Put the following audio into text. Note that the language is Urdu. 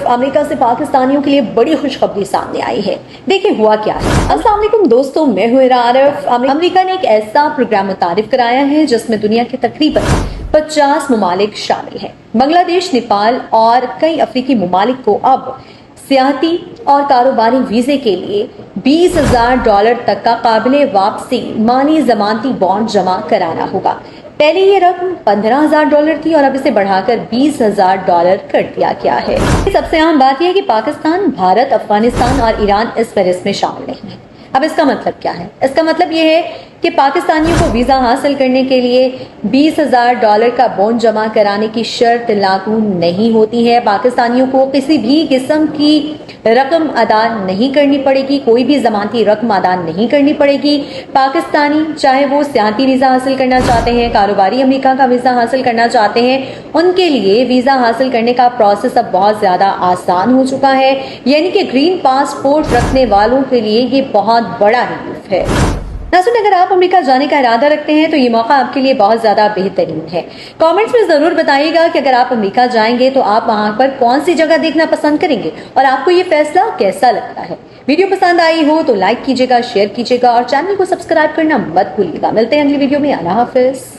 امریکہ سے پاکستانیوں کے لیے بڑی خوشخبری سامنے آئی ہے. دیکھیں ہوا کیا ہے. السلام علیکم دوستوں، میں ہوں ہیرا عارف. امریکہ نے ایک ایسا پروگرام متعارف کرایا ہے جس میں دنیا کے تقریباً 50 ممالک شامل ہیں. بنگلہ دیش، نیپال اور کئی افریقی ممالک کو اب سیاحتی اور کاروباری ویزے کے لیے $20,000 تک کا قابل واپسی مالی ضمانتی بانڈ جمع کرانا ہوگا. پہلے یہ رقم $15,000 تھی اور اب اسے بڑھا کر $20,000 کر دیا گیا ہے. سب سے اہم بات یہ ہے کہ پاکستان، بھارت، افغانستان اور ایران اس فہرست میں شامل نہیں ہیں. اب اس کا مطلب کیا ہے؟ اس کا مطلب یہ ہے کہ پاکستانیوں کو ویزا حاصل کرنے کے لیے $20,000 کا بانڈ جمع کرانے کی شرط لاگو نہیں ہوتی ہے. پاکستانیوں کو کسی بھی قسم کی رقم ادا نہیں کرنی پڑے گی، کوئی بھی ضمانتی رقم ادا نہیں کرنی پڑے گی. پاکستانی چاہے وہ سیاحتی ویزا حاصل کرنا چاہتے ہیں، کاروباری امریکہ کا ویزا حاصل کرنا چاہتے ہیں، ان کے لیے ویزا حاصل کرنے کا پروسیس اب بہت زیادہ آسان ہو چکا ہے. یعنی کہ گرین پاسپورٹ رکھنے والوں کے لیے یہ بہت بڑا ریلیف ہے. ناظرین، اگر آپ امریکہ جانے کا ارادہ رکھتے ہیں تو یہ موقع آپ کے لیے بہت زیادہ بہترین ہے. کامنٹس میں ضرور بتائیے گا کہ اگر آپ امریکہ جائیں گے تو آپ وہاں پر کون سی جگہ دیکھنا پسند کریں گے اور آپ کو یہ فیصلہ کیسا لگتا ہے. ویڈیو پسند آئی ہو تو لائک کیجیے گا، شیئر کیجیے گا اور چینل کو سبسکرائب کرنا مت بھولیے گا. ملتے ہیں اگلی ویڈیو میں. اللہ حافظ.